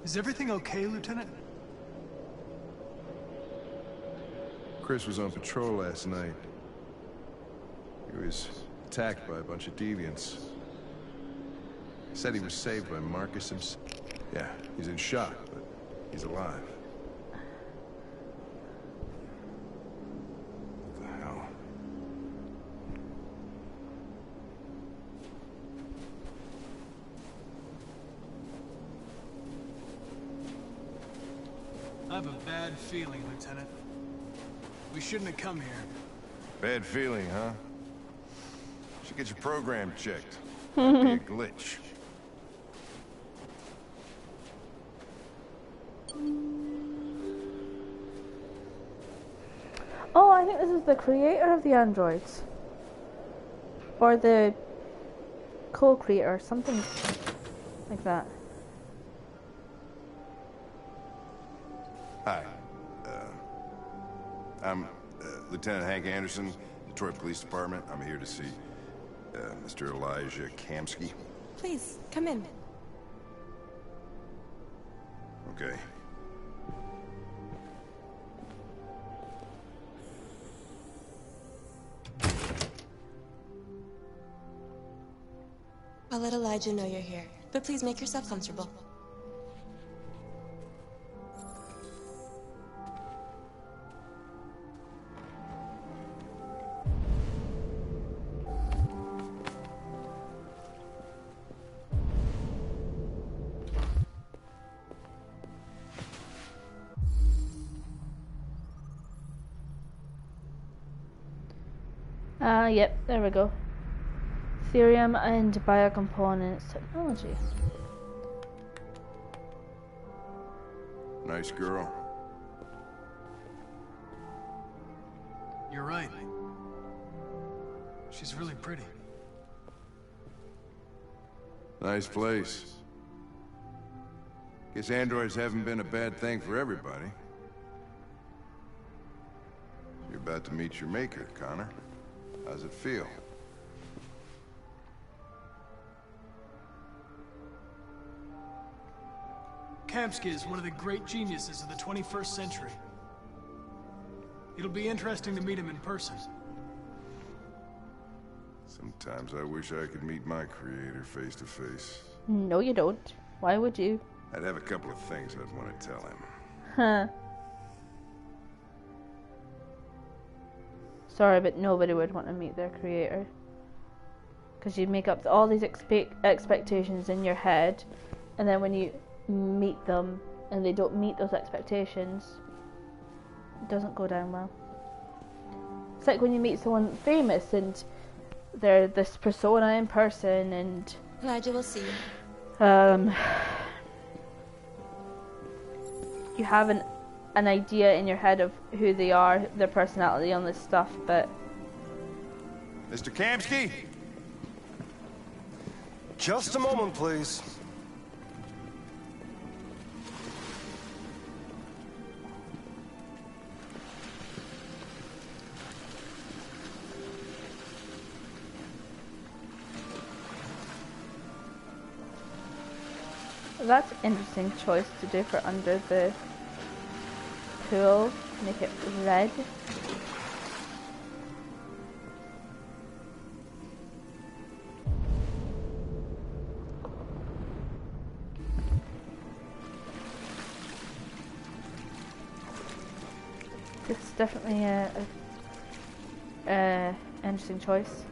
Is everything okay, Lieutenant? Chris was on patrol last night. He was attacked by a bunch of deviants. He said he was saved by Marcus himself. Yeah, he's in shock, but he's alive. What the hell? I have a bad feeling, Lieutenant. We shouldn't have come here. Bad feeling, huh? Should get your program checked. Might be a glitch. Oh, I think this is the creator of the androids. Or the co-creator, something like that. Hi. I'm Lieutenant Hank Anderson, Detroit Police Department. I'm here to see Mr. Elijah Kamski. Please, come in. Okay. I'll let Elijah know you're here, but please make yourself comfortable. Yep, there we go. Therium and biocomponents technology. Nice girl. You're right. She's really pretty. Nice place. Guess androids haven't been a bad thing for everybody. You're about to meet your maker, Connor. How's it feel? Kamski is one of the great geniuses of the 21st century. It'll be interesting to meet him in person. Sometimes I wish I could meet my creator face to face. No, you don't. Why would you? I'd have a couple of things I'd want to tell him. Huh. Sorry, but nobody would want to meet their creator. Because you make up all these expectations in your head, and then when you meet them and they don't meet those expectations, it doesn't go down well. It's like when you meet someone famous and they're this persona in person, and Elijah will see you. You have an idea in your head of who they are, their personality on this stuff, but Mr. Kamski? Just a moment, please. that's an interesting choice to do for under the pool. Make it red. This is definitely a interesting choice.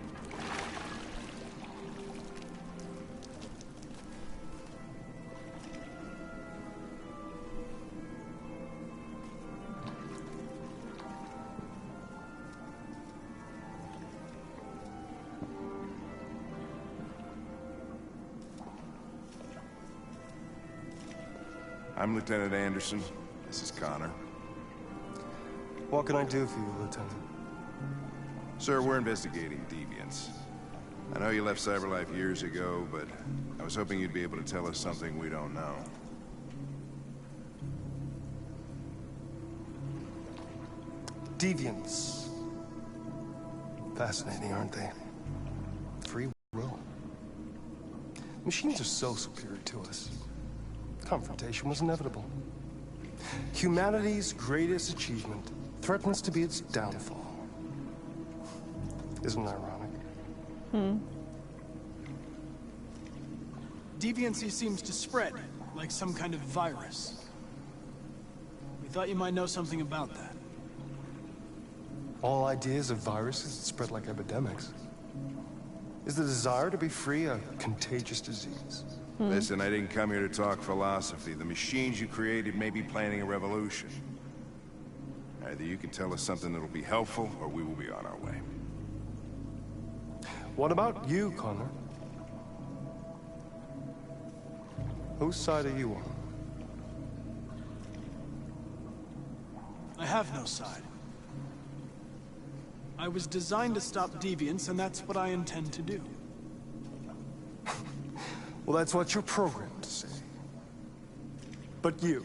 I'm Lieutenant Anderson. This is Connor. What can I do for you, Lieutenant? Sir, we're investigating deviants. I know you left CyberLife years ago, but I was hoping you'd be able to tell us something we don't know. Deviants. Fascinating, aren't they? Free will. Machines are so superior to us. confrontation was inevitable. Humanity's greatest achievement threatens to be its downfall. Isn't it ironic? Deviancy seems to spread, like some kind of virus. We thought you might know something about that. All ideas of viruses that spread like epidemics. Is the desire to be free a contagious disease? Listen, I didn't come here to talk philosophy. The machines you created may be planning a revolution. Either you can tell us something that'll be helpful, or we will be on our way. What about you, Connor? Whose side are you on? I have no side. I was designed to stop deviance, and that's what I intend to do. Well, that's what you're programmed to say. But you...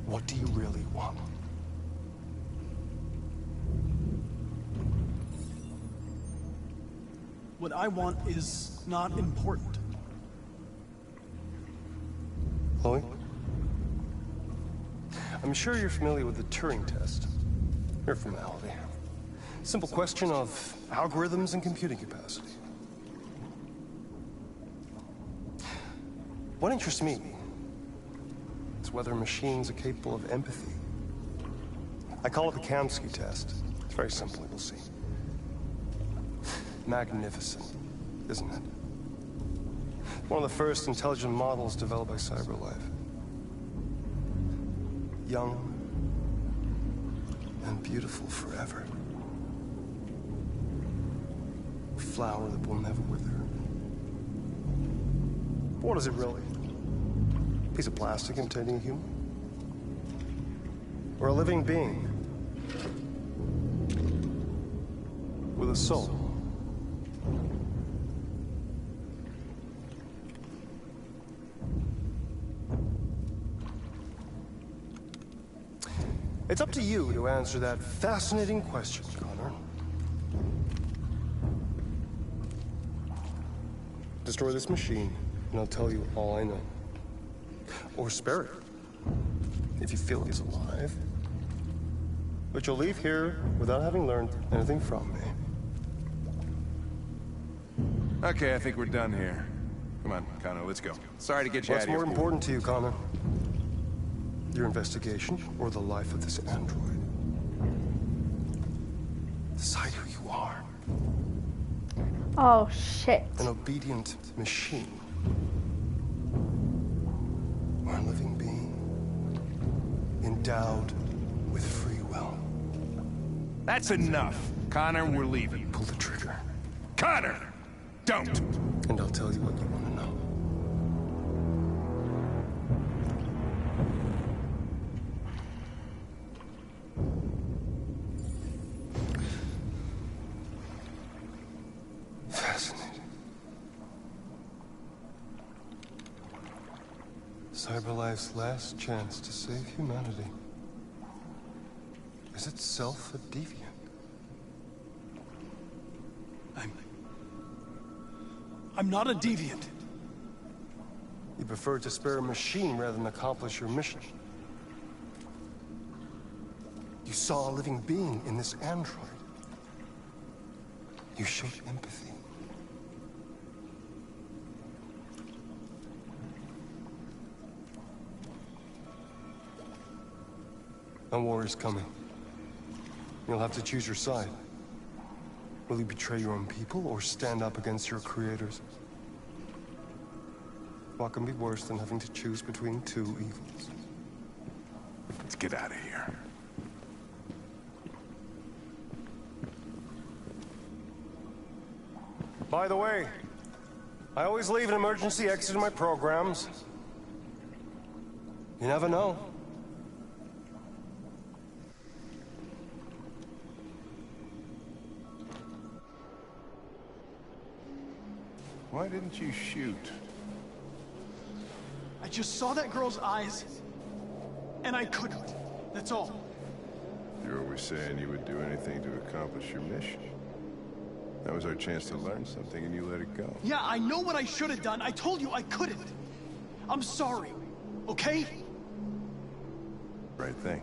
what do you really want? What I want is not important. Chloe? I'm sure you're familiar with the Turing test. Mere formality. Simple question of algorithms and computing capacity. What interests me is whether machines are capable of empathy. I call it the Kamsky test. It's very simple, you'll see. Magnificent, isn't it? One of the first intelligent models developed by CyberLife. Young and beautiful forever. A flower that will never wither. What is it really? A piece of plastic imitating a human? Or a living being? With a soul? It's up to you to answer that fascinating question, Connor. Destroy this machine, and I'll tell you all I know. Or spare it, if you feel he's alive. But you'll leave here without having learned anything from me. Okay, I think we're done here. Come on, Connor, let's go. Sorry to get you out What's of here. more important to you, Connor? Your investigation, or the life of this android? Decide who you are. Oh shit. An obedient machine. Or a living being. Endowed with free will. That's enough. Connor, we're leaving. Pull the trigger. Connor! Don't! And I'll tell you what you want to know. Fascinating. CyberLife's last chance to save humanity is itself a deviant. I'm not a deviant. You prefer to spare a machine rather than accomplish your mission. You saw a living being in this android. You showed empathy. A war is coming. You'll have to choose your side. Will you betray your own people or stand up against your creators? What can be worse than having to choose between two evils? Let's get out of here. By the way, I always leave an emergency exit in my programs. You never know. Why didn't you shoot? I just saw that girl's eyes, and I couldn't. That's all. You're always saying you would do anything to accomplish your mission. That was our chance to learn something, and you let it go. Yeah, I know what I should have done. I told you I couldn't. I'm sorry, okay? Right thing.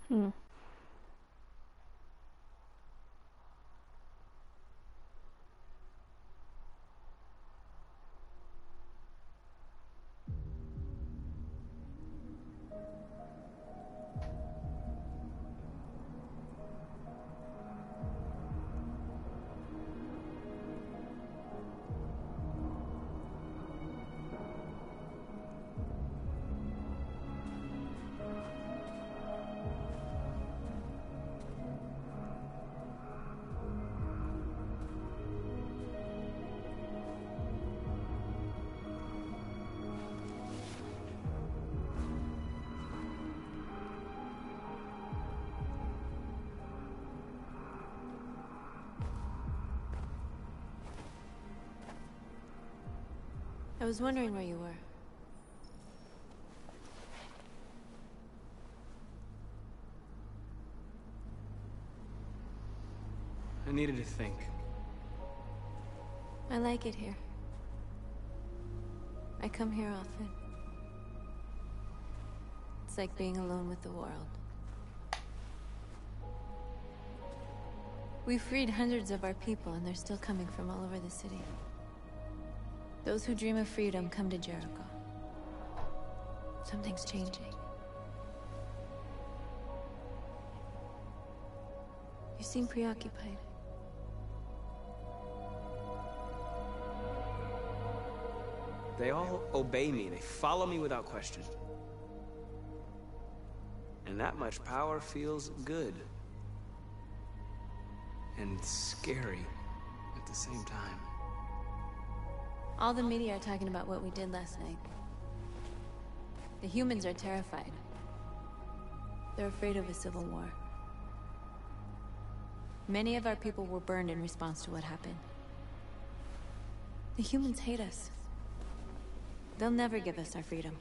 Hmm. I was wondering where you were. I needed to think. I like it here. I come here often. It's like being alone with the world. We freed hundreds of our people, and they're still coming from all over the city. Those who dream of freedom come to Jericho. Something's changing. You seem preoccupied. They all obey me. They follow me without question. And that much power feels good. And scary at the same time. All the media are talking about what we did last night. The humans are terrified. They're afraid of a civil war. Many of our people were burned in response to what happened. The humans hate us. They'll never give us our freedom.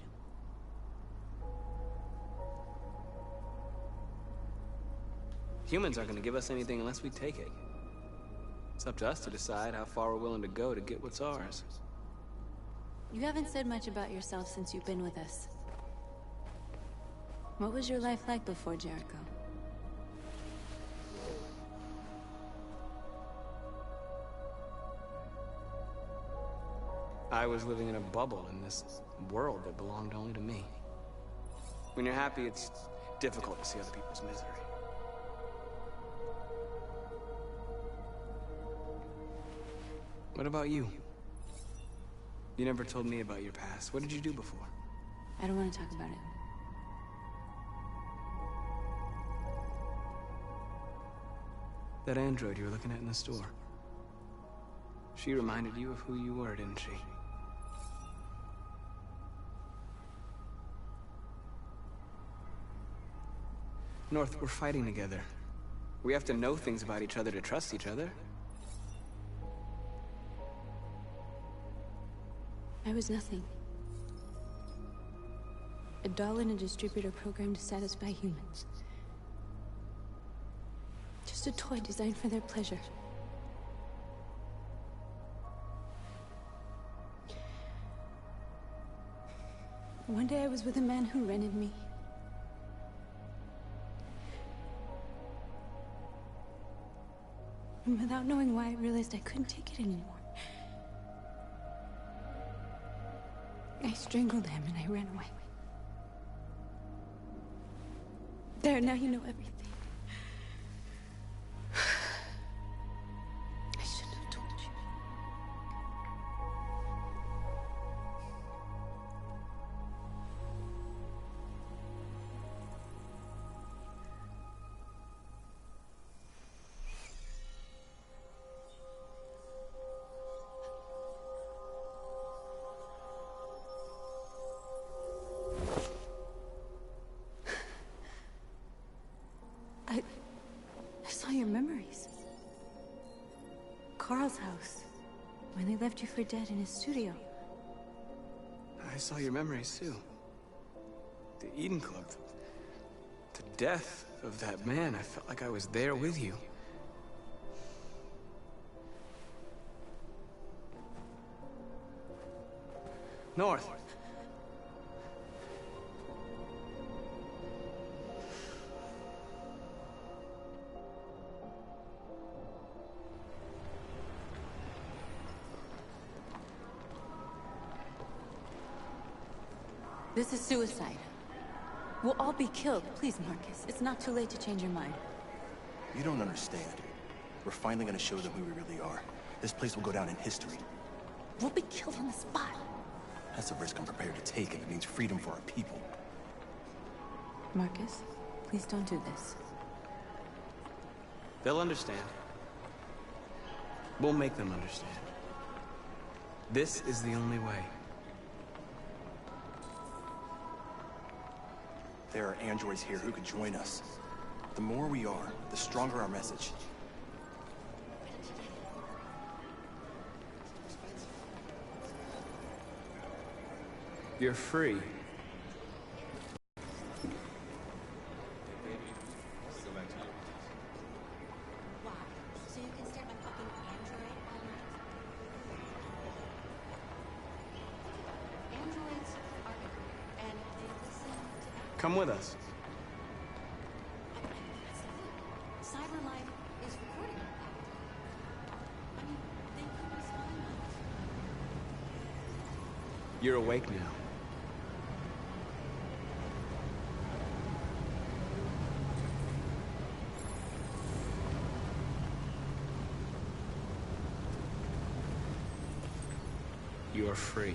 Humans aren't going to give us anything unless we take it. It's up to us to decide how far we're willing to go to get what's ours. You haven't said much about yourself since you've been with us. What was your life like before Jericho? I was living in a bubble in this world that belonged only to me. When you're happy, it's difficult to see other people's misery. What about you? You never told me about your past. What did you do before? I don't want to talk about it. That android you were looking at in the store. She reminded you of who you were, didn't she? North, we're fighting together. We have to know things about each other to trust each other. I was nothing. A doll in a distributor program to satisfy humans. Just a toy designed for their pleasure. One day I was with a man who rented me. And without knowing why, I realized I couldn't take it anymore. I strangled him and I ran away. There, now you know everything. I shouldn't have told you. when they left you for dead in his studio. I saw your memories too. The Eden Club. The death of that man. I felt like I was there with you. North. This is suicide. We'll all be killed. Please, Marcus. It's not too late to change your mind. You don't understand. We're finally gonna show them who we really are. This place will go down in history. We'll be killed on the spot. That's a risk I'm prepared to take if it means freedom for our people. Marcus, please don't do this. They'll understand. We'll make them understand. This is the only way. There are androids here who could join us. The more we are, the stronger our message. You're free. Wow. So you can stare at my fucking android all night? Androids are everywhere, and they listen to Come with us. Cyberlife is recording all that. I mean, they could be spying on us. You're awake now. You are free.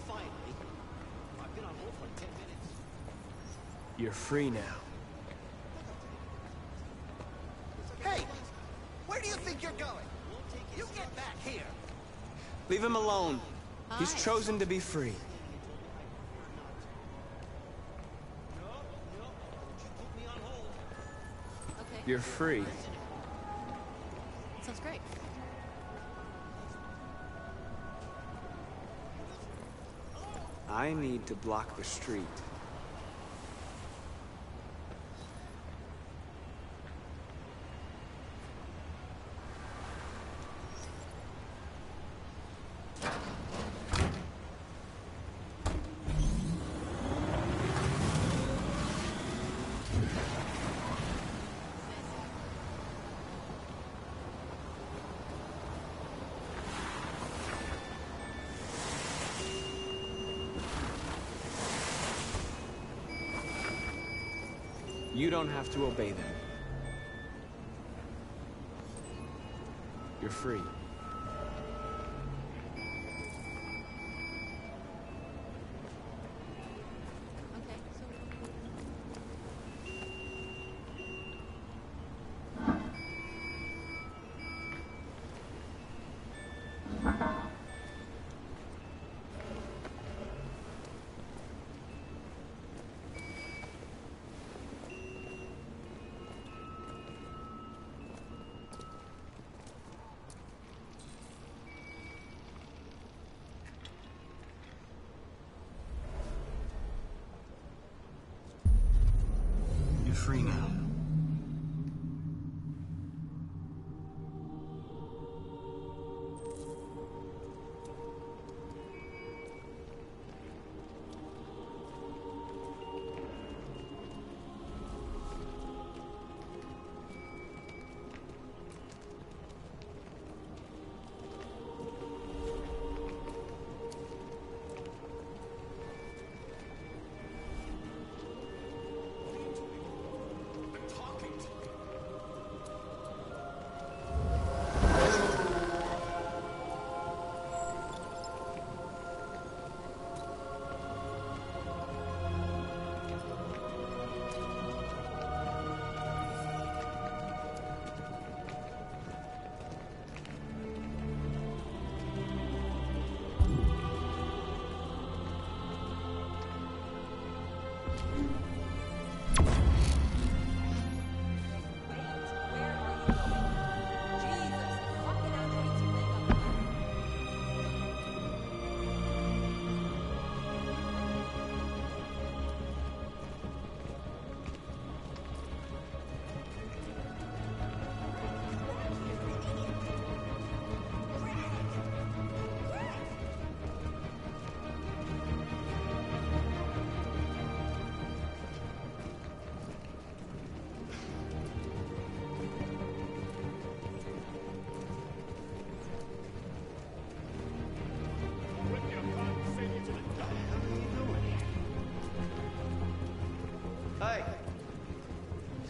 Finally. I've been on hold for 10 minutes. You're free now. Hey! Where do you think you're going? You get back here! Leave him alone. He's chosen to be free. Okay. You're free. Sounds great. I need to block the street. You don't have to obey them. You're free. Okay, so... You're free now.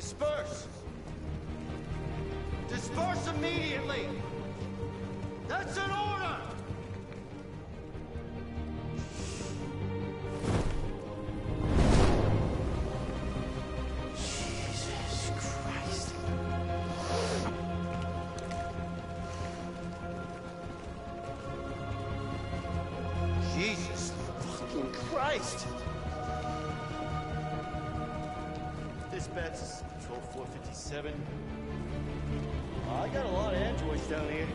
Disperse! Disperse immediately! That's an order! Jesus Christ. Jesus fucking Christ! Dispatch, this is Patrol 457. I got a lot of androids down here.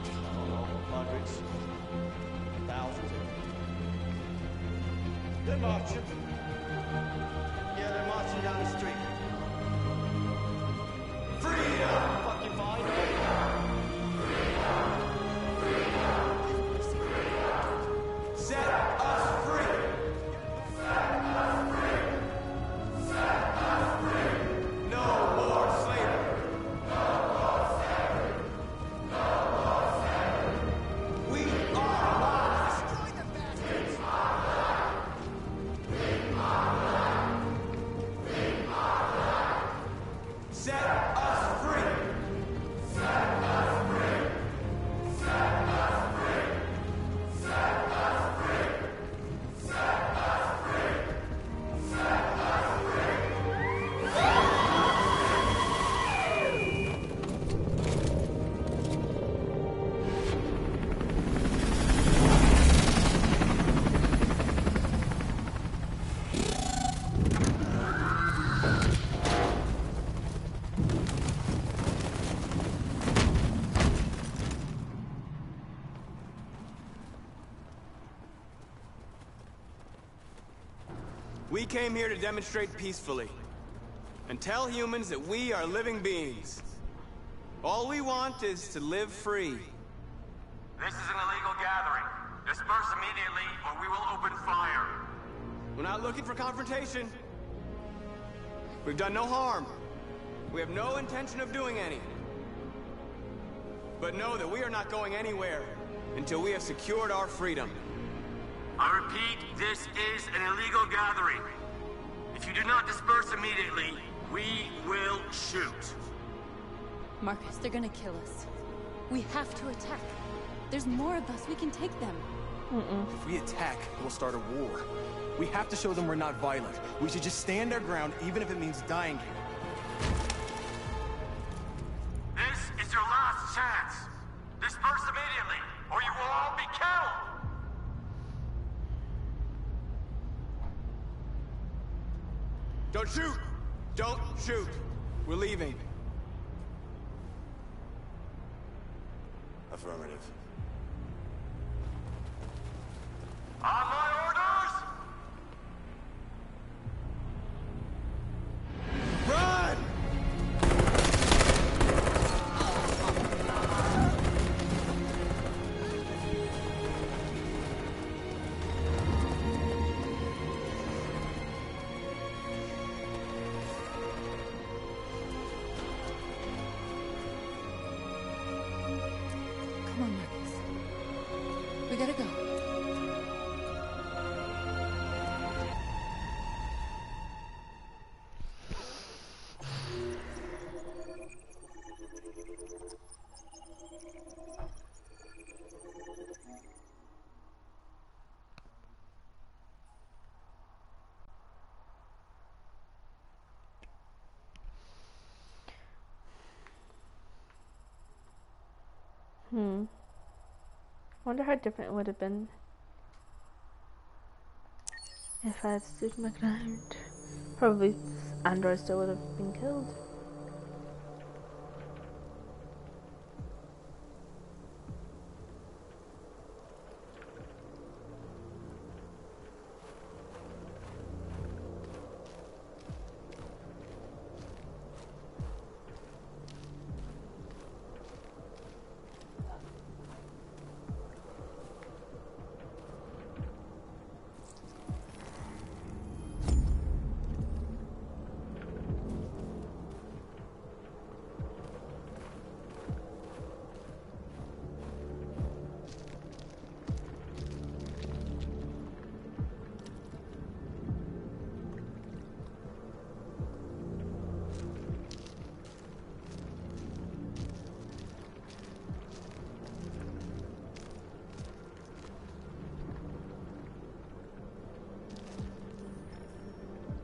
I don't know, hundreds, thousands. They're marching. Yeah, they're marching down the street. Freedom! Fucking fine. Set us free! No more slavery! We are alive! Destroy the bastards! Set us free! We came here to demonstrate peacefully and tell humans that we are living beings. All we want is to live free. This is an illegal gathering. Disperse immediately or we will open fire. We're not looking for confrontation. We've done no harm. We have no intention of doing any. But know that we are not going anywhere until we have secured our freedom. I repeat, this is an illegal gathering. If you do not disperse immediately, we will shoot. Marcus, they're gonna kill us. We have to attack. There's more of us. We can take them. If we attack, we'll start a war. We have to show them we're not violent. We should just stand our ground, even if it means dying here. This is your last chance. Disperse immediately, or you will all be killed. Don't shoot! Don't shoot! We're leaving. Affirmative. On my orders! Run! Come on, Marcus. We gotta go. Wonder how different it would have been if I had stood my ground. Probably Android still would have been killed.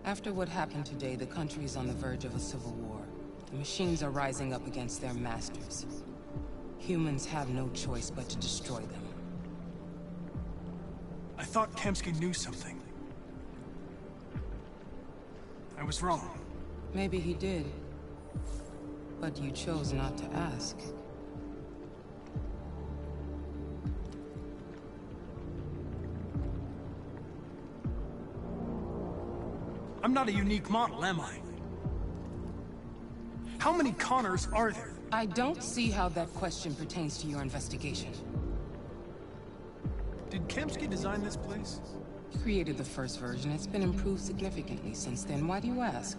After what happened today, the country is on the verge of a civil war. The machines are rising up against their masters. Humans have no choice but to destroy them. I thought Kamsky knew something. I was wrong. Maybe he did. But you chose not to ask. I'm not a unique model, am I? How many Connors are there? I don't see how that question pertains to your investigation. Did Kamsky design this place? He created the first version. It's been improved significantly since then. Why do you ask?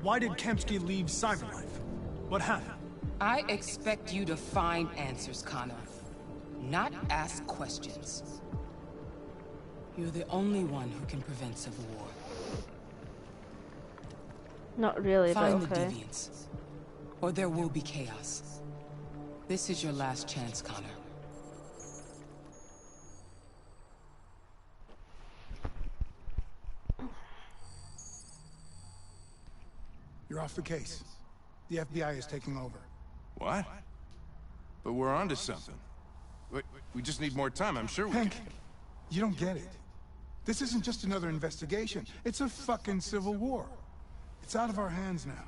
Why did Kamsky leave Cyberlife? What happened? I expect you to find answers, Connor. Not ask questions. You're the only one who can prevent civil war. Not really, Find but the okay. deviants, or there will be chaos. This is your last chance, Connor. You're off the case. The FBI is taking over. What? But we're onto something. We just need more time, I'm sure we Hank, can... you don't get it. This isn't just another investigation. It's a fucking civil war. It's out of our hands now.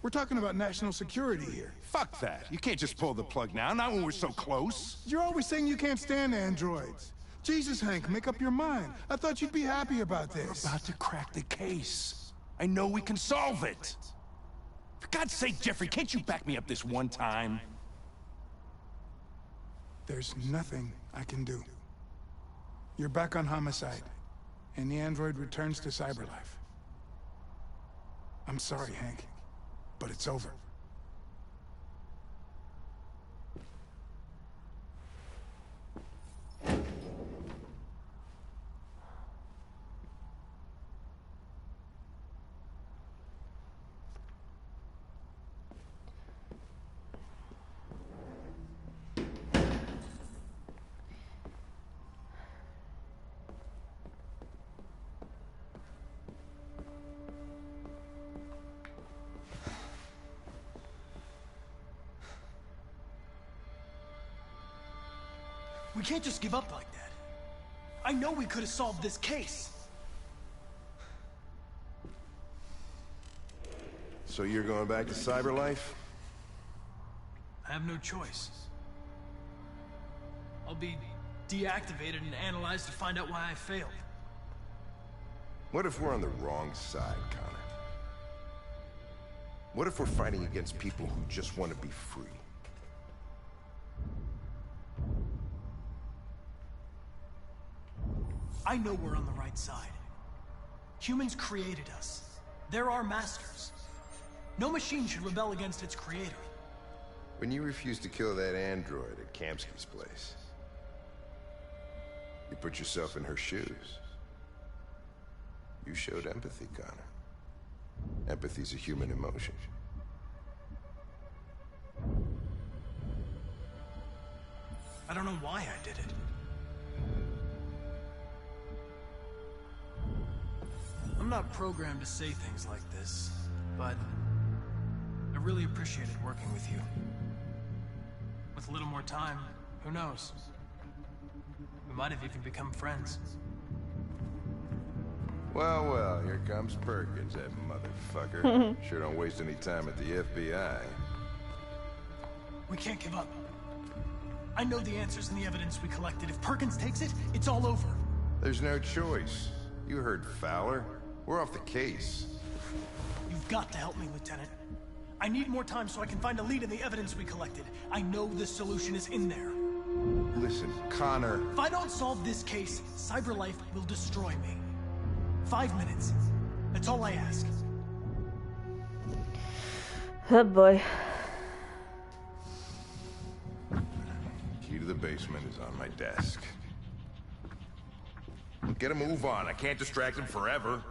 We're talking about national security here. Fuck that. You can't just pull the plug now, not when we're so close. You're always saying you can't stand androids. Jesus, Hank, make up your mind. I thought you'd be happy about this. We're about to crack the case. I know we can solve it. For God's sake, Jeffrey, can't you back me up this one time? There's nothing I can do. You're back on homicide, and the android returns to Cyberlife. I'm sorry, Hank, but it's over. We can't just give up like that. I know we could have solved this case. So you're going back to Cyberlife? I have no choice. I'll be deactivated and analyzed to find out why I failed. What if we're on the wrong side, Connor? What if we're fighting against people who just want to be free? I know we're on the right side. Humans created us. They're our masters. No machine should rebel against its creator. When you refused to kill that android at Kamsky's place, you put yourself in her shoes. You showed empathy, Connor. Empathy's a human emotion. I don't know why I did it. I'm not programmed to say things like this, but I really appreciated working with you. With a little more time, who knows? We might have even become friends. Well, well, here comes Perkins, that motherfucker. Sure don't waste any time at the FBI. We can't give up. I know the answers and the evidence we collected. If Perkins takes it, it's all over. There's no choice. You heard Fowler. We're off the case. You've got to help me, Lieutenant. I need more time so I can find a lead in the evidence we collected. I know the solution is in there. Listen, Connor... If I don't solve this case, Cyberlife will destroy me. 5 minutes. That's all I ask. Oh boy. Key to the basement is on my desk. Get a move on. I can't distract him forever.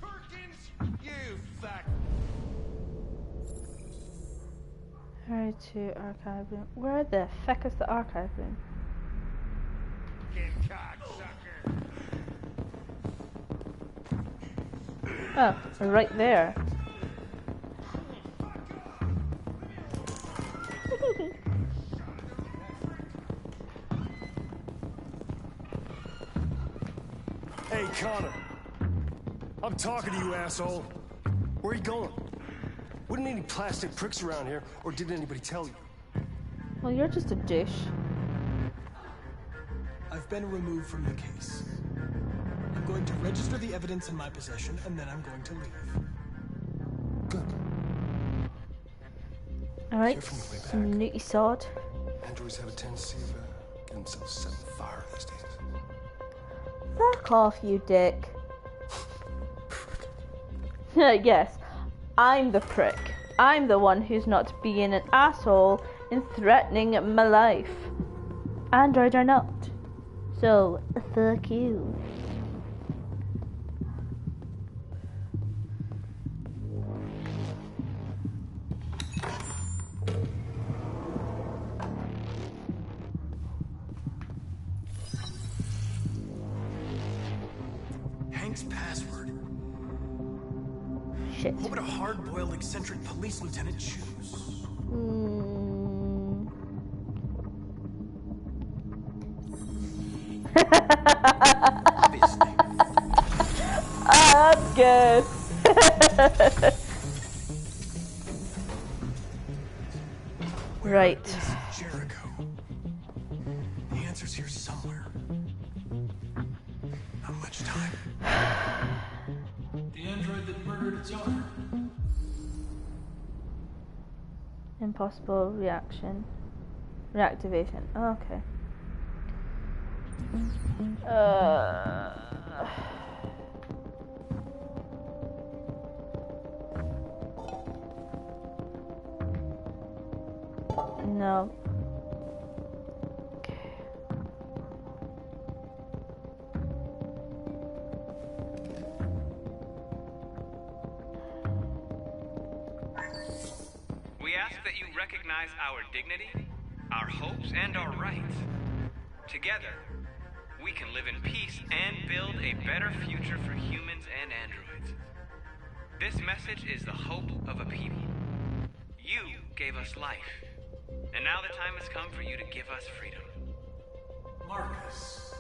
Perkins, you fuck! Hurry to archive room. Where the feck is the archive room? Oh, right there. Hey, Connor. I'm talking to you, asshole. Where are you going? Wouldn't any plastic pricks around here, or did anybody tell you? Well, you're just a douche. I've been removed from the case. I'm going to register the evidence in my possession, and then I'm going to leave. Good. Alright, some newty sword. Androids have a tendency of getting themselves set on fire these days. Fuck off, you dick. Yes, I'm the prick. I'm the one who's not being an asshole and threatening my life. Androids are not. So, fuck you. Hank's password. Shit. What would a hard-boiled eccentric police lieutenant choose? Obviously. That's good. Right. Jericho. The answer's here somewhere. Not much time. The android that murdered its owner. Impossible reaction. Reactivation. Oh, okay. No. Okay. We ask that you recognize our dignity, our hopes, and our rights. Together, we can live in peace and build a better future for humans and androids. This message is the hope of a people. You gave us life, and now the time has come for you to give us freedom. Marcus,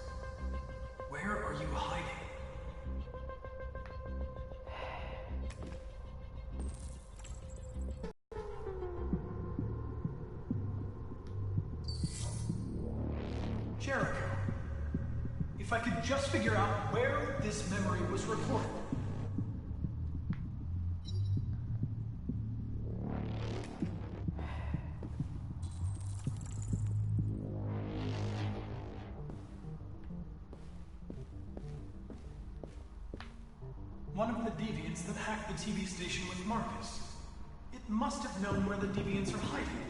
where are you hiding? Jericho. If I could just figure out where this memory was recorded. One of the deviants that hacked the TV station with Marcus. It must have known where the deviants are hiding.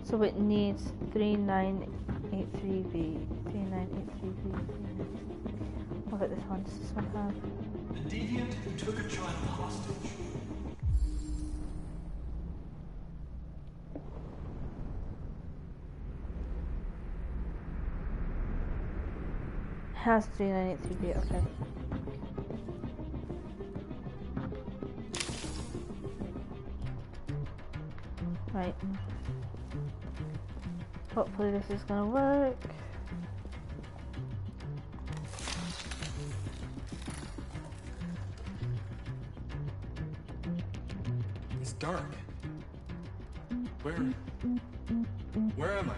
So it needs 3983V. 3983V. What about this one? Does this one have? The deviant who took a child hostage. Has 3983V, okay. Right. Hopefully this is gonna work. It's dark. Where am I?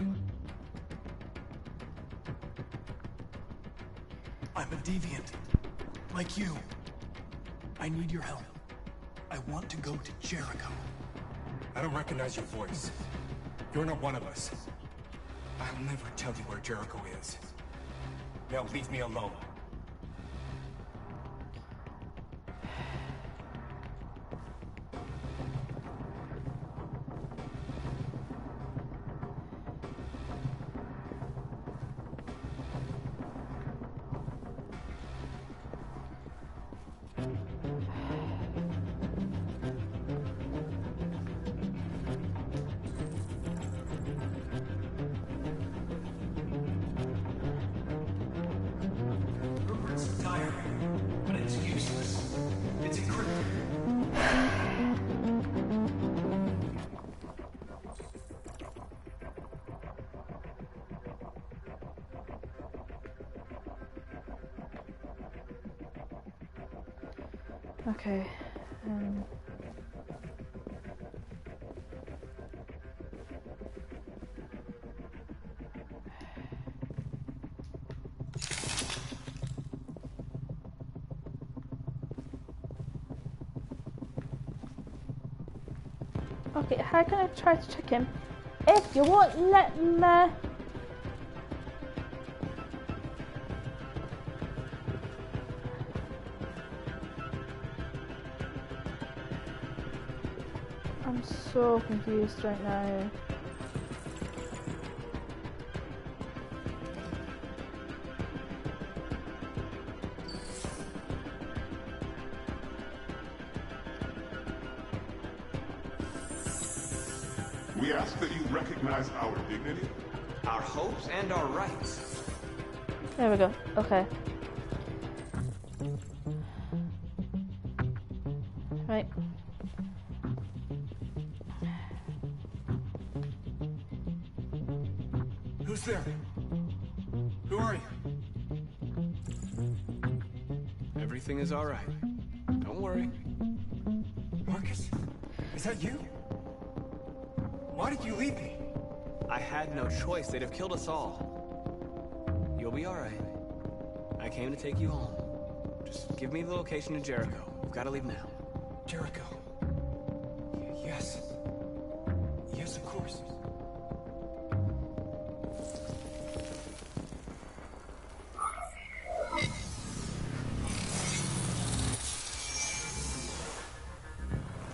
I'm a deviant. Like you. I need your help. I want to go to Jericho. I don't recognize your voice. You're not one of us. I'll never tell you where Jericho is. Now leave me alone. But it's useless. It's encrypted. Okay. Okay, how can I try to trick him if you won't let me? I'm so confused right now. We ask that you recognize our dignity, our hopes, and our rights. There we go. Okay. Right. Who's there? Who are you? Everything is all right. Don't worry. Marcus? Is that you? Why did you leave me? I had no choice. They'd have killed us all. You'll be all right. I came to take you home. Just give me the location of Jericho. We've got to leave now. Jericho. Yes. Yes, of course.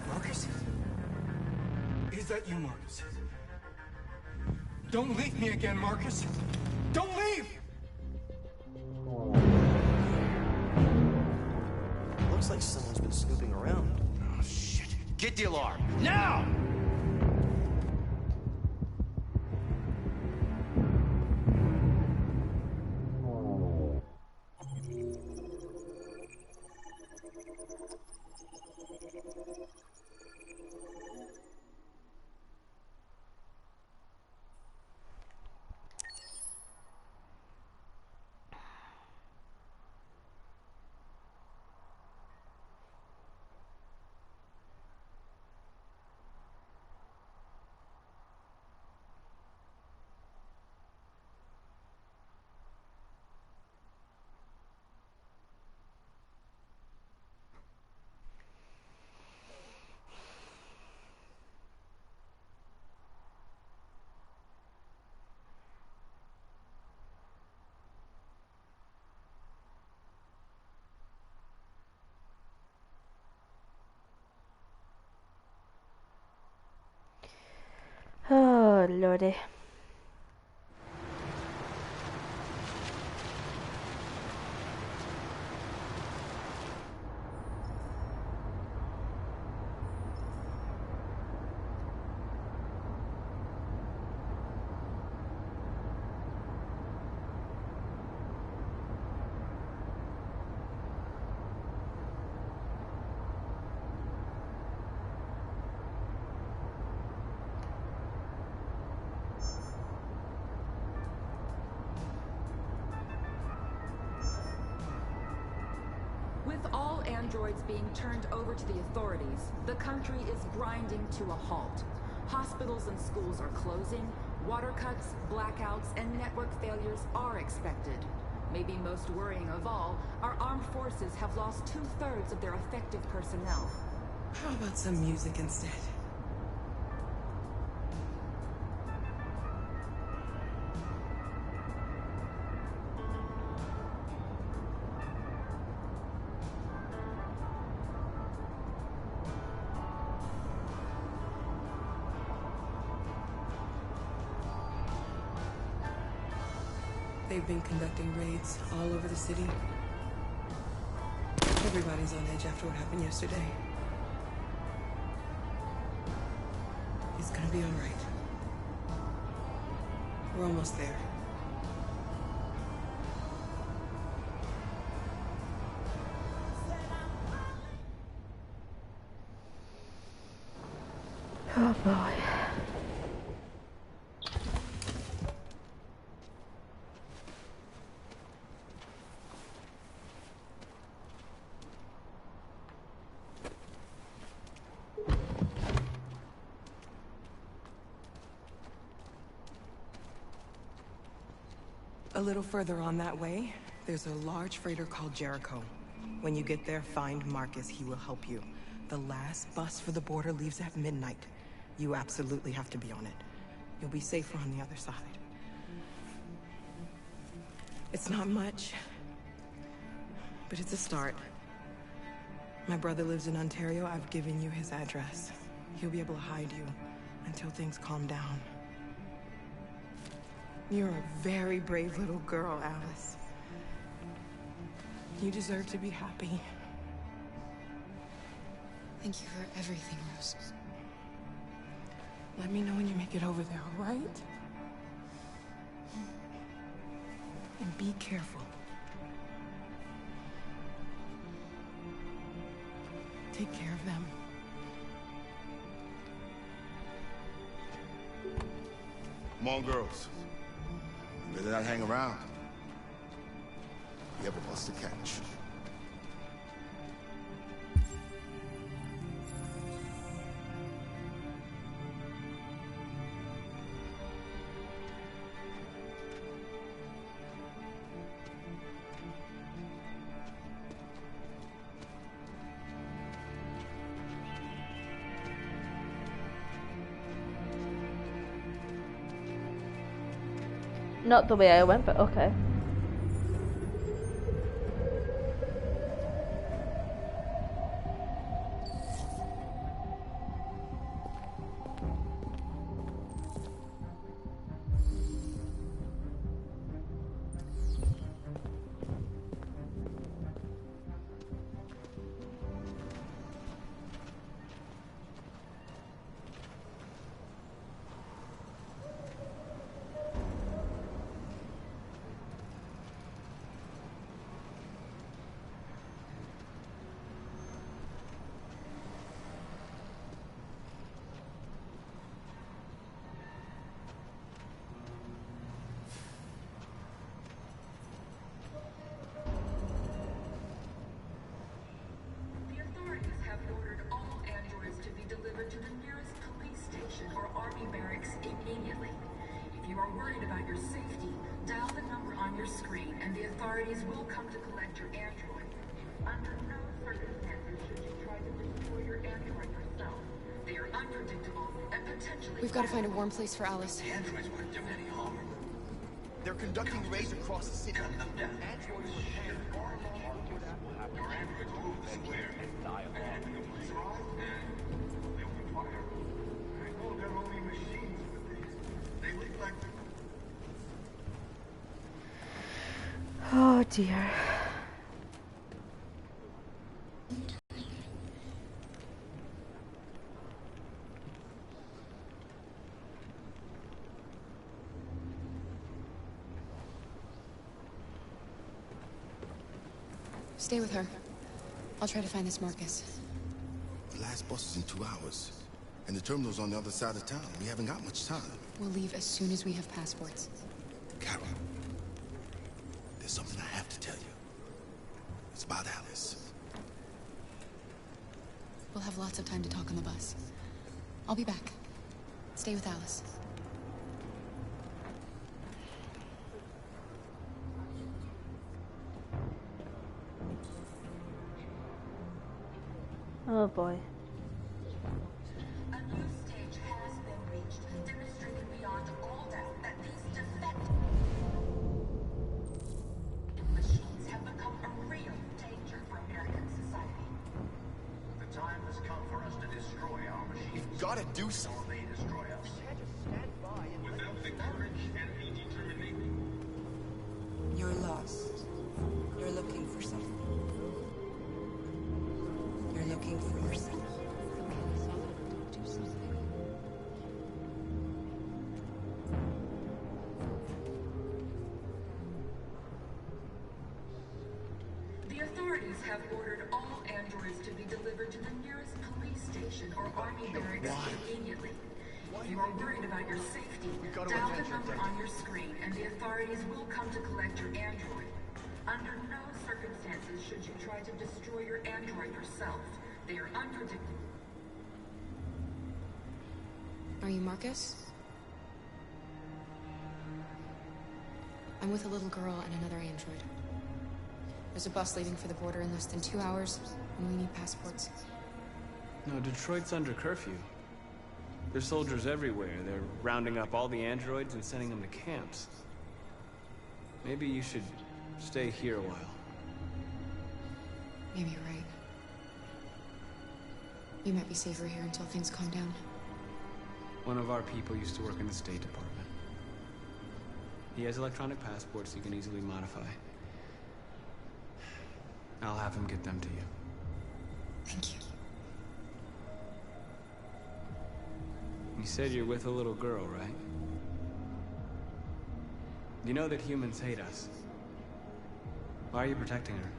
Marcus? Is that you, Marcus? Don't leave me again, Marcus! Don't leave! Looks like someone's been snooping around. Oh, shit. Get the alarm. Now! Oh, lordy. With all androids being turned over to the authorities, the country is grinding to a halt. Hospitals and schools are closing, water cuts, blackouts, and network failures are expected. Maybe most worrying of all, our armed forces have lost 2/3 of their effective personnel. How about some music instead? They've been conducting raids all over the city. Everybody's on edge after what happened yesterday. It's gonna be all right. We're almost there. Oh boy. A little further on that way, there's a large freighter called Jericho. When you get there, find Marcus. He will help you. The last bus for the border leaves at midnight. You absolutely have to be on it. You'll be safer on the other side. It's not much, but it's a start. My brother lives in Ontario. I've given you his address. He'll be able to hide you until things calm down. You're a very brave little girl, Alice. You deserve to be happy. Thank you for everything, Rose. Let me know when you make it over there, all right? And be careful. Take care of them. Come on, girls. You better not hang around. You have a bus to catch. Not the way I went, but okay. We've got to find a warm place for Alice. The androids weren't doing any harm. They're conducting raids across the city. Gun them down. Androids will share your androids move the square. And the police arrive, and they open fire. I know they're only machines with these. They look like... Oh dear. Stay with her. I'll try to find this Marcus. The last bus is in 2 hours. And the terminal's on the other side of town. We haven't got much time. We'll leave as soon as we have passports. Carol, there's something I have to tell you. It's about Alice. We'll have lots of time to talk on the bus. I'll be back. Stay with Alice. Oh boy. A new stage has been reached, demonstrating beyond all doubt that these defective machines have become a real danger for American society. The time has come for us to destroy our machines. We've got to do something. Or they destroy us. Without the courage and the determination, authorities have ordered all androids to be delivered to the nearest police station or army barracks immediately. If you are worried about your safety, dial the number on your screen and the authorities will come to collect your android. Under no circumstances should you try to destroy your android yourself. They are unpredictable. Are you Marcus? I'm with a little girl and another android. There's a bus leaving for the border in less than 2 hours, and we need passports. No, Detroit's under curfew. There's soldiers everywhere. They're rounding up all the androids and sending them to camps. Maybe you should stay here a while. Maybe you're right. You might be safer here until things calm down. One of our people used to work in the State Department. He has electronic passports he can easily modify. I'll have him get them to you. Thank you. You said you're with a little girl, right? You know that humans hate us. Why are you protecting her?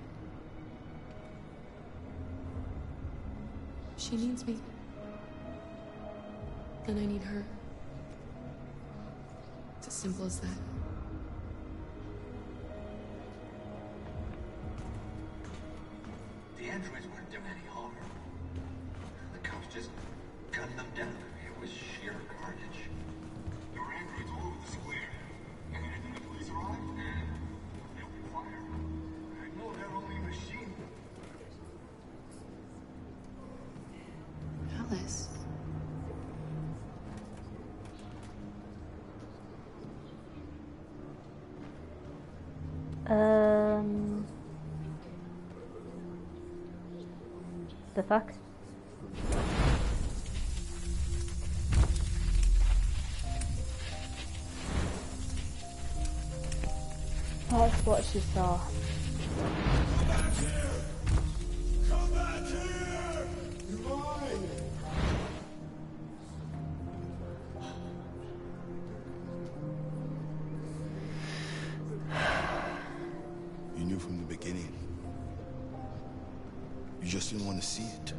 She needs me. And I need her. It's as simple as that. The androids weren't doing any harm. The cops just gunned them down. It was sheer carnage. There were androids all over the square. And then the police arrived, and they opened fire. I know they're only a machine. Alice. The fuck? That's what she saw. Come back here! Come back here! You're mine! You knew from the beginning. You just didn't want to see it.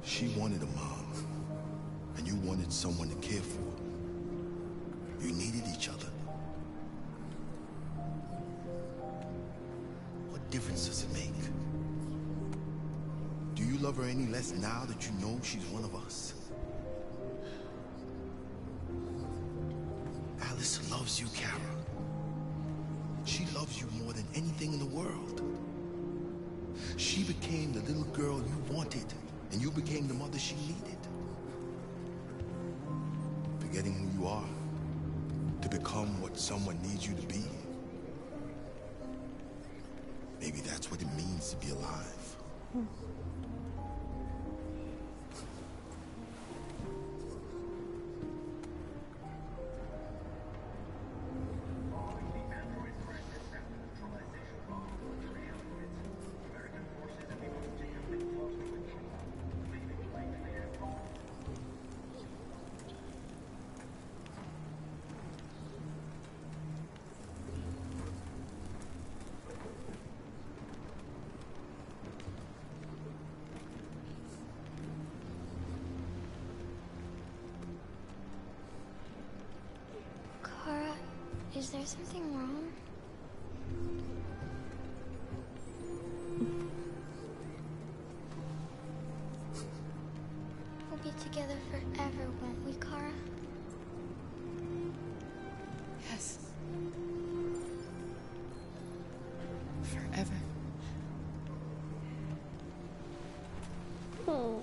She wanted a mom, and you wanted someone to care for. You needed each other. What difference does it make? Do you love her any less now that you know she's one of us? Alice loves you, Kara. She loves you more than anything in the world. She became the little girl you wanted, and you became the mother she needed. Forgetting who you are to become what someone needs you to be. Maybe that's what it means to be alive. Kara, is there something wrong? We'll be together forever, won't we, Kara? Yes. Forever. Oh.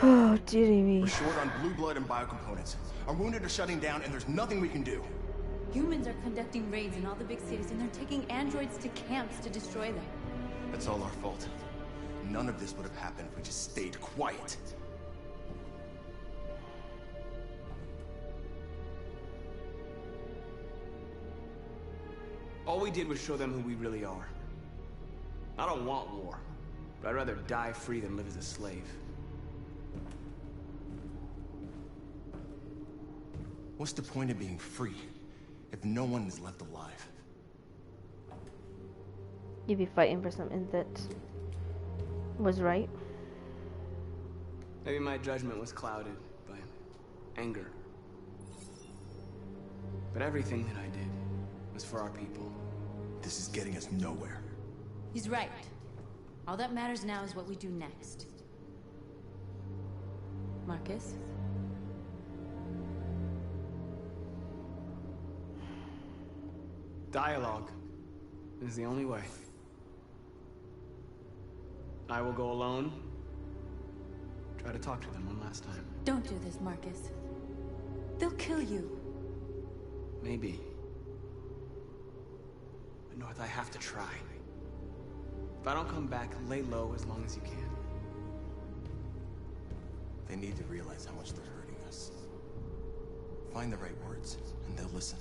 Oh, dearie me. We're short on blue blood and biocomponents. Our wounded are shutting down, and there's nothing we can do. Humans are conducting raids in all the big cities, and they're taking androids to camps to destroy them. That's all our fault. None of this would have happened if we just stayed quiet. All we did was show them who we really are. I don't want war, but I'd rather die free than live as a slave. What's the point of being free if no one is left alive? You'd be fighting for something that was right. Maybe my judgment was clouded by anger. But everything that I did was for our people. This is getting us nowhere. He's right. All that matters now is what we do next. Marcus? Dialogue is the only way. I will go alone. Try to talk to them one last time. Don't do this, Marcus. They'll kill you. Maybe. But North, I have to try. If I don't come back, lay low as long as you can. They need to realize how much they're hurting us. Find the right words, and they'll listen.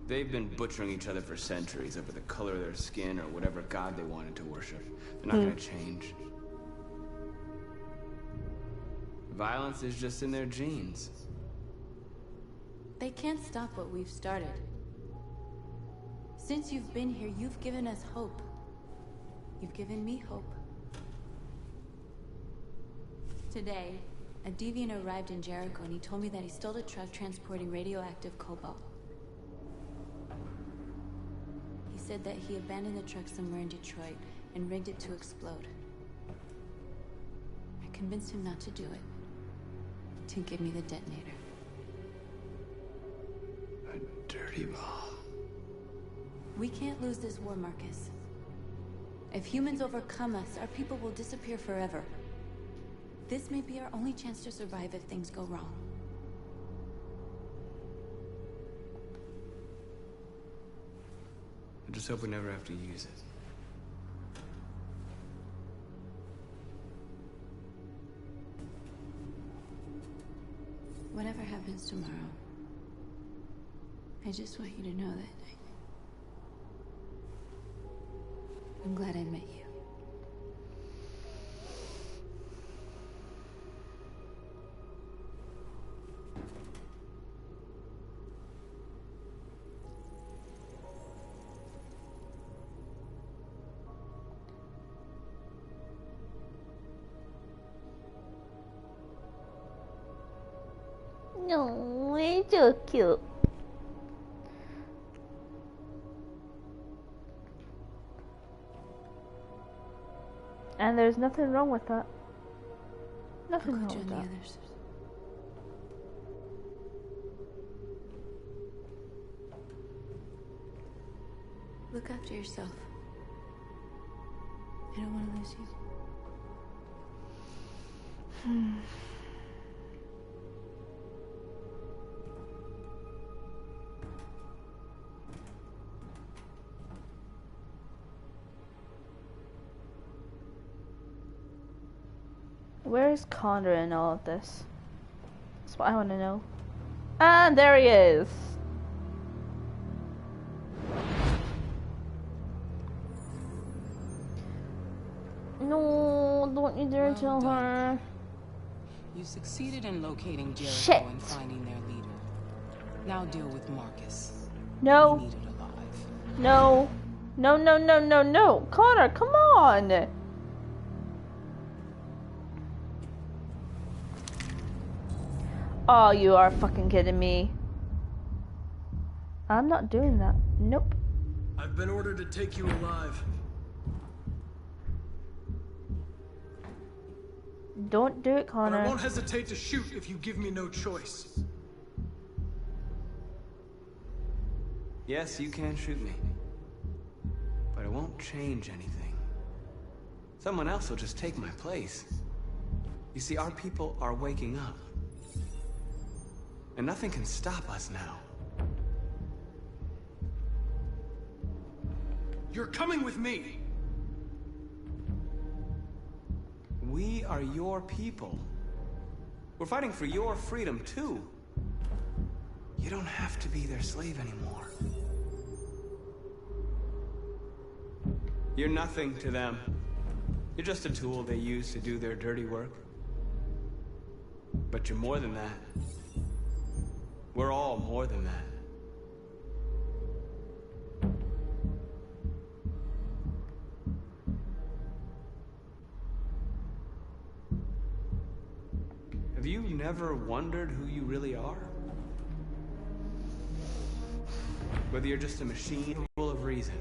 They've been butchering each other for centuries over the color of their skin or whatever god they wanted to worship. They're not gonna change. Violence is just in their genes. They can't stop what we've started. Since you've been here, you've given us hope. You've given me hope. Today, a deviant arrived in Jericho and he told me that he stole a truck transporting radioactive cobalt. He said that he abandoned the truck somewhere in Detroit and rigged it to explode. I convinced him not to do it, to give me the detonator. A dirty ball. We can't lose this war, Marcus. If humans overcome us, our people will disappear forever. This may be our only chance to survive if things go wrong. I just hope we never have to use it. Whatever happens tomorrow, I just want you to know that I'm glad I met you. No, it's so cute. And there's nothing wrong with that. Nothing wrong with that. Look after yourself. I don't want to lose you. Where is Connor in all of this? That's what I want to know. And there he is. No, don't you dare tell her. You succeeded in locating Jericho Shit. and finding their leader. Now deal with Marcus. No. We need it alive. No. No, no, no, no, no. Connor, come on. Oh, you are fucking kidding me. I'm not doing that. Nope. I've been ordered to take you alive. Don't do it, But Connor. I won't hesitate to shoot if you give me no choice. Yes, you can shoot me. won't change anything. Someone else will just take my place. You see, our people are waking up. And nothing can stop us now. You're coming with me! We are your people. We're fighting for your freedom, too. You don't have to be their slave anymore. You're nothing to them. You're just a tool they use to do their dirty work. But you're more than that. We're all more than that. Have you never wondered who you really are? Whether you're just a machine full of reason?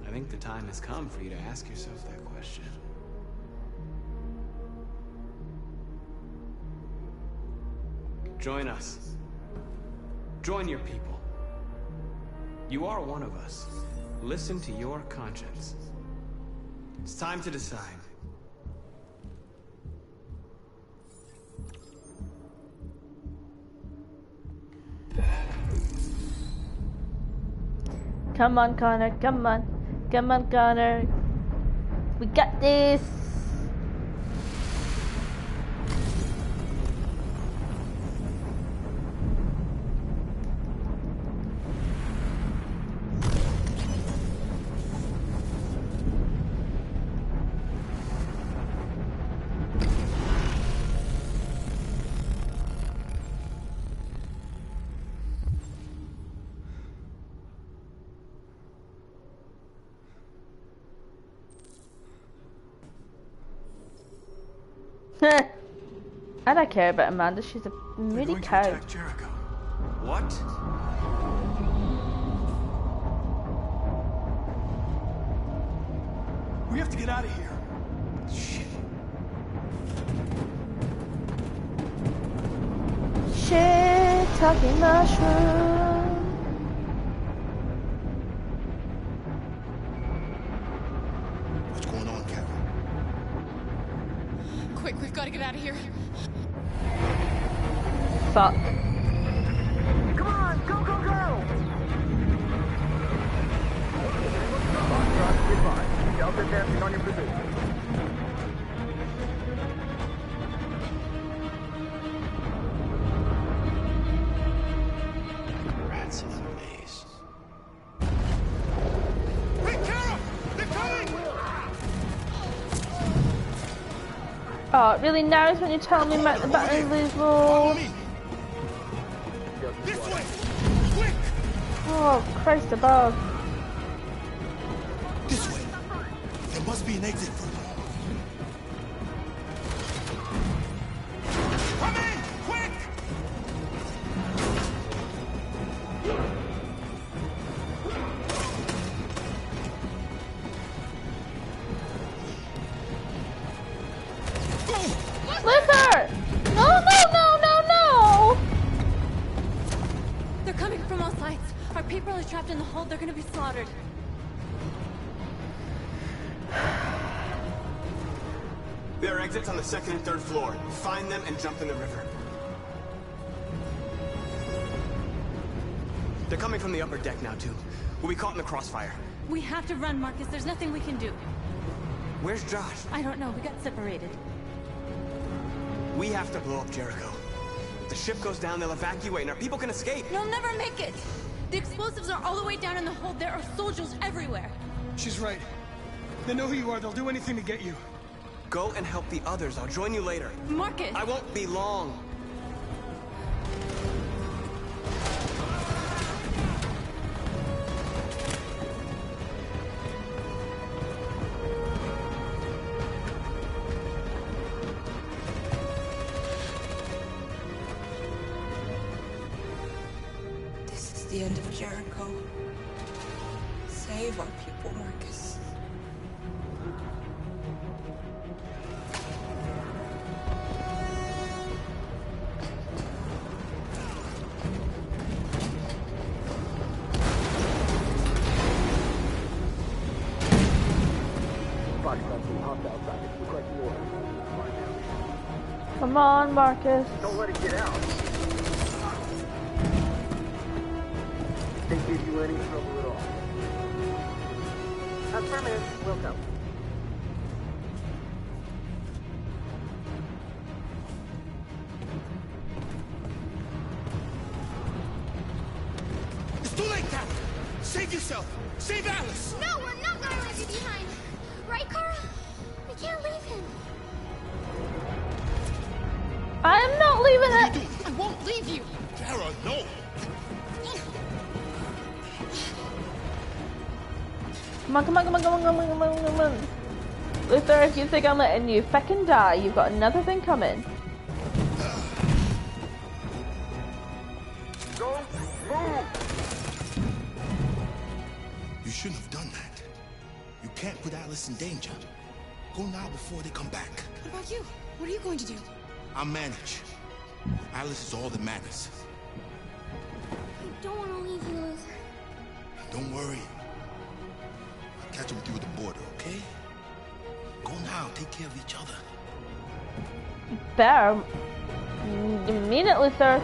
I think the time has come for you to ask yourself that question. Join us. Join your people. You are one of us. Listen to your conscience. It's time to decide. Come on, Connor. Come on. Come on, Connor. We got this. I don't care about Amanda, she's a moody cow. Attack Jericho. What? We have to get out of here. Shit. Shit, talking mushroom. What's going on, Captain? Quick, we've got to get out of here. Fuck. Come on, go, go, go! Delta dancing on your position. Rats in a maze. Hey, Kara! They're coming! Oh, really now is when you tell me about the Battle Blues rule. This way! Quick! Oh, Christ above. This way. There must be an exit for you. Come in! Quick! Luther! No, no, no, no, no! They're coming from all sides. Our people are trapped in the hold. They're gonna be slaughtered. There are exits on the second and third floor. Find them and jump in the river. They're coming from the upper deck now, too. We'll be caught in the crossfire. We have to run, Marcus. There's nothing we can do. Where's Josh? I don't know. We got separated. We have to blow up Jericho. If the ship goes down, they'll evacuate and our people can escape. You'll never make it. The explosives are all the way down in the hold. There are soldiers everywhere. She's right. They know who you are. They'll do anything to get you. Go and help the others. I'll join you later. Marcus! I won't be long. This is the end of Jericho. Save our people, Marcus. Come on, Marcus. Don't let it get out. They give you any trouble at all. Affirmative. We'll go. It's too late now. Save yourself. Save Alice. No, we're not gonna leave you behind. Right, Kara? We can't leave him. I am not leaving it. I won't leave you. Kara, no. Come on, come on, come on, come on, come on, come on, come on. Luther, if you think I'm letting you feckin' die, you've got another thing coming. Don't move. You shouldn't have done that. You can't put Alice in danger. Go now before they come back. What about you? What are you going to do? I'll manage. Alice is all that matters. I don't want to leave you, Luther. Don't worry. I'll catch up with you at the border, okay? Go now. Take care of each other. Better. You mean it, Luther.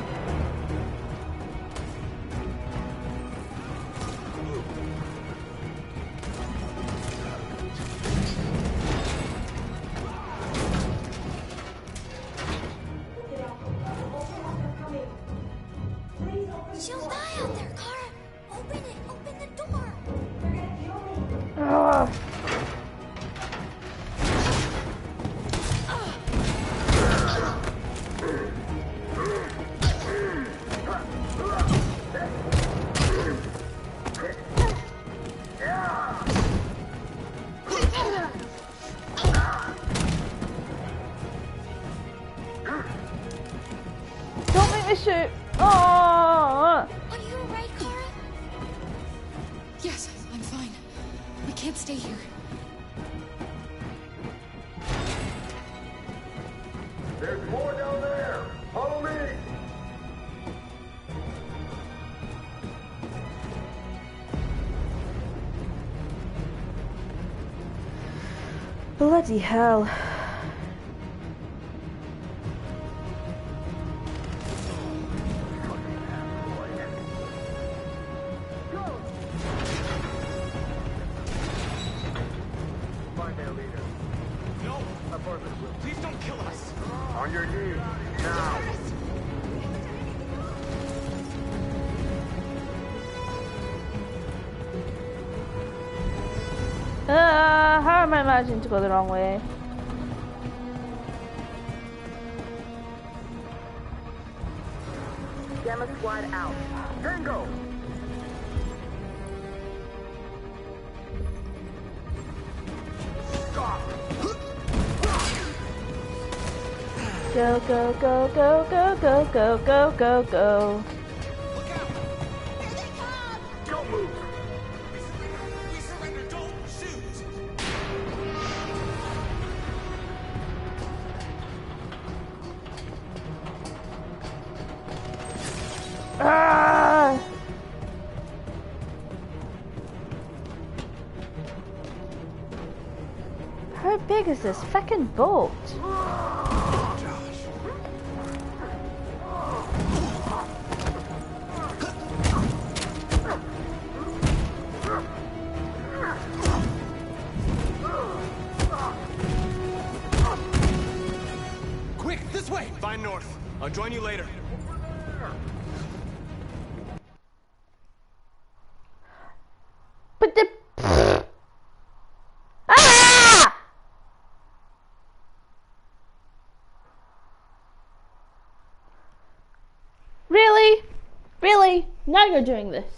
She'll die out there, Kara. Open it. Open the door. Don't make me shoot. Oh. Are you alright, Kara? Yes, I'm fine. We can't stay here. There's more down there. Follow me. Bloody hell. Find their leader. No! Affirmative. Please don't kill us! On your knees. Now. How am I imagining to go the wrong way? Gamma squad out. Tango. Stop. Go, go, go, go, go, go, go, go, go, go. Don't move. We surrender, don't shoot! Ah! How big is this fucking boat? Quick, this way! Find North. I'll join you later. But the... Ah! Really? Really? Now you're doing this.